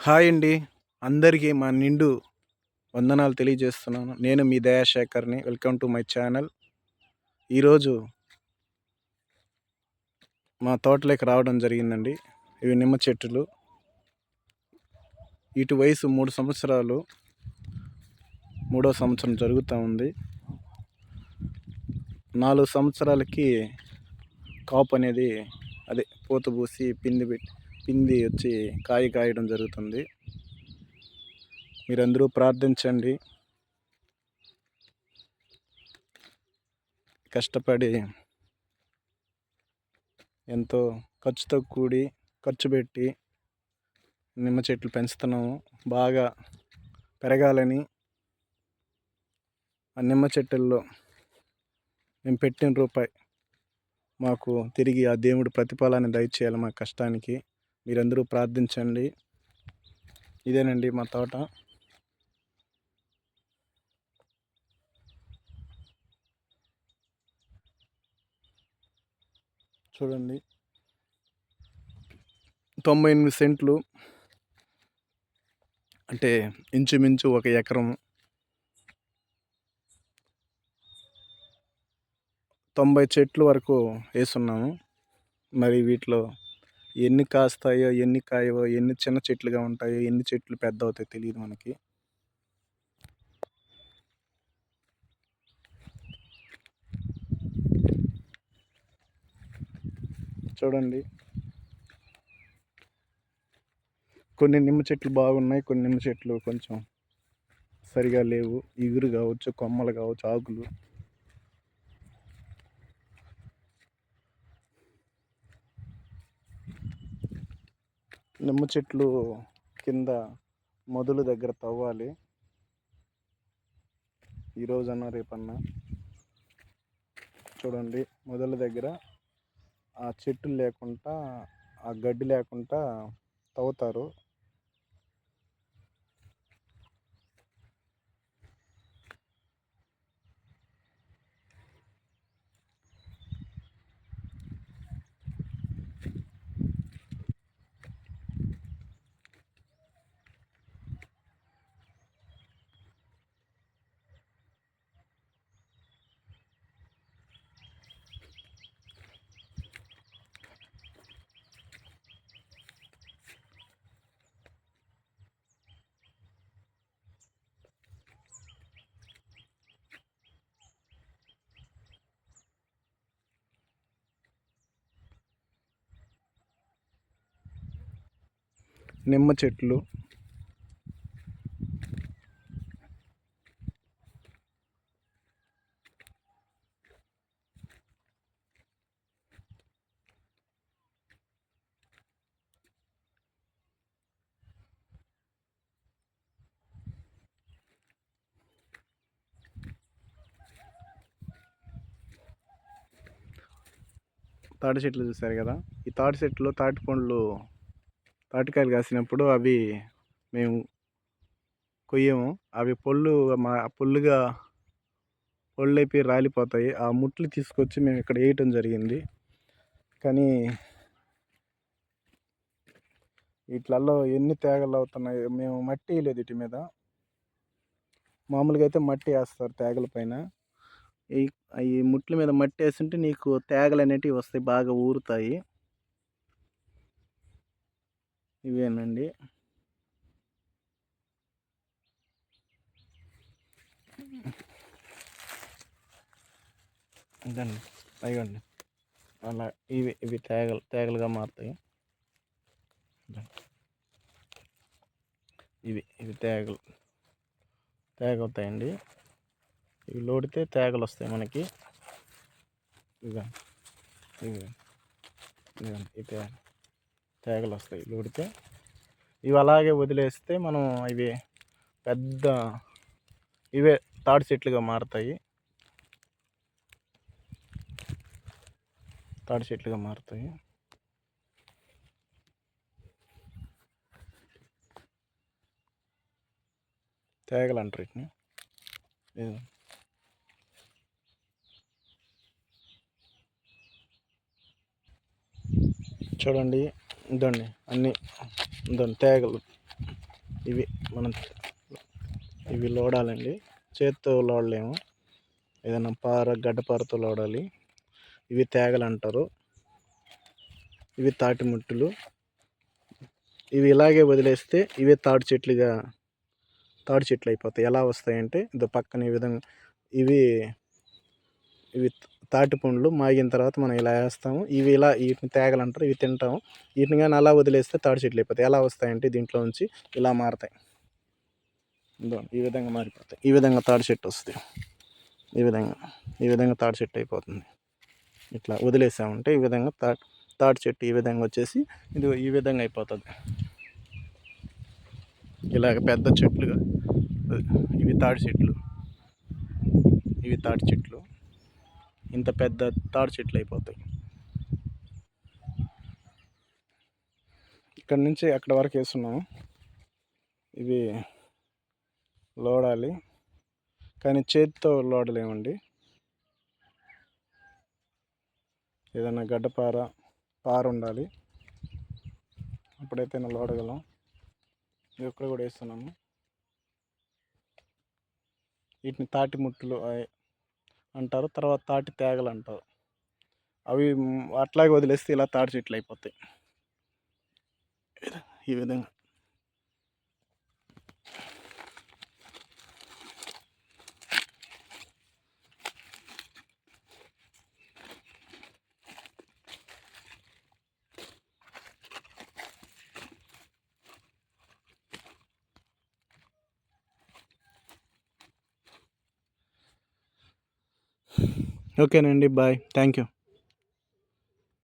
Hi అండి. అందరికీ మా నిండు వందనాలు తెలియజేస్తున్నాను. నేను మీ దయాశేఖర్‌ని. Welcome to my channel. ఈరోజు మా తోటలోకి రావడం జరిగిందండి. ఇవి నిమ్మ చెట్లు. వీటి వయసు 3 సంవత్సరాలు. మూడో సంవత్సరం జరుగుతూ ఉంది. 4 సంవత్సరాలకి కాపు అనేది పూత పూసి పిండి వచ్చి కాయ కాయడం జరుగుతుంది. మీరందరూ ప్రార్థించండి. కష్టపడి ఎంతో ఖర్చుతో ఖర్చు పెట్టి నిమ్మ చెట్లు పెంచుతున్నాము. బాగా పెరగాలని ఆ నిమ్మ చెట్టుల్లో మేము పెట్టిన రూపాయి మాకు తిరిగి ఆ దేవుడు ప్రతిఫలాన్ని దయచేయాలి మా కష్టానికి. మీరందరూ ప్రార్థించండి. ఇదేనండి మా తోట. చూడండి, 98 సెంట్లు, అంటే ఇంచుమించు 1 ఎకరం. 90 చెట్లు వరకు వేసున్నాము. మరి వీటిలో ఎన్ని కాస్తాయో, ఎన్ని కాయవో, ఎన్ని చిన్న చెట్లుగా ఉంటాయో, ఎన్ని చెట్లు పెద్ద అవుతాయో తెలియదు మనకి. చూడండి, కొన్ని నిమ్మ చెట్లు బాగున్నాయి, కొన్ని నిమ్మ చెట్లు కొంచెం సరిగా లేవు. ఇగురు కావచ్చు, కొమ్మలు కావచ్చు, ఆకులు. నిమ్మ చెట్లు కింద మొదలు దగ్గర తవ్వాలి, ఈరోజన్నా రేపన్నా. చూడండి, మొదల దగ్గర ఆ చెట్లు లేకుండా, ఆ గడ్డి లేకుండా తవ్వుతారు. నిమ్మ చెట్లు తాటి చెట్లు చూశారు కదా. ఈ తాటి చెట్లు తాటికాయలు కాసినప్పుడు అవి మేము కొయ్యము. అవి పొళ్ళుగా పొళ్ళైపోయి రాలిపోతాయి. ఆ ముట్లు తీసుకొచ్చి మేము ఇక్కడ వేయటం జరిగింది. కానీ వీటిలలో ఎన్ని తేగలు అవుతున్నాయి. మేము మట్టి వేయలేదు వీటి మీద. మామూలుగా అయితే మట్టి వేస్తారు తేగల పైన. ఈ ముట్ల మీద మట్టి వేస్తుంటే నీకు తేగలు అనేటివి వస్తాయి, బాగా ఊరుతాయి. ఇవేనండి. ఇదండి, అయ్యండి, అలా ఇవి తేగలుగా మారుతాయి. ఇవి తేగ అవుతాయండి. ఇవి లోడితే తేగలు వస్తాయి మనకి. ఇవి తేగలు వస్తాయి లోడితే. ఇవి అలాగే వదిలేస్తే మనం ఇవే తాటి చెట్లుగా మారుతాయి. తేగలు అంటారు వీటిని. చూడండి, ఇదండి అన్నీ, ఇదండి తేగలు. ఇవి మనం ఇవి లోడాలండి. చేత్తో లోడలేము, ఏదైనా గడ్డపారతో లోడాలి. ఇవి తేగలు అంటారు. ఇవి తాటి ముట్టులు. ఇవి ఇలాగే వదిలేస్తే ఇవే తాటి చెట్లు అయిపోతాయి. ఎలా వస్తాయంటే ఇదో పక్కన ఈ విధంగా ఇవి ఇవి తాటి పండ్లు మాగిన తర్వాత మనం ఇలా వేస్తాము. వీటిని తేగలు అంటారు. ఇవి తింటాము. వీటిని కానీ అలా వదిలేస్తే తాటి చెట్లు అయిపోతాయి. ఎలా వస్తాయంటే దీంట్లో నుంచి ఇలా మారతాయి. ఈ విధంగా మారిపోతాయి. ఈ విధంగా తాటి చెట్టు వస్తుంది. ఈ విధంగా తాటి చెట్టు అయిపోతుంది. ఇట్లా వదిలేసామంటే ఈ విధంగా తాటి చెట్టు ఈ విధంగా వచ్చేసి ఇది ఈ విధంగా అయిపోతుంది. ఇలాగ పెద్ద చెట్లుగా ఇవి తాటి చెట్లు ఇంత పెద్ద తాటి చెట్లు అయిపోతాయి. ఇక్కడ నుంచి అక్కడ వరకు వేస్తున్నాము. ఇవి లోడాలి, కానీ చేతితో లోడలేమండి. ఏదైనా పార ఉండాలి, అప్పుడైతే లోడగలం. ఇక్కడ కూడా వేస్తున్నాము. వీటిని తాటి ముట్టులు అంటారు, తర్వాత తాటి తేగలు అంటారు. అవి అట్లాగే వదిలేస్తే ఇలా తాటి చెట్లు అయిపోతాయి. ఈ విధంగా ఓకేనండి. బాయ్. Thank you.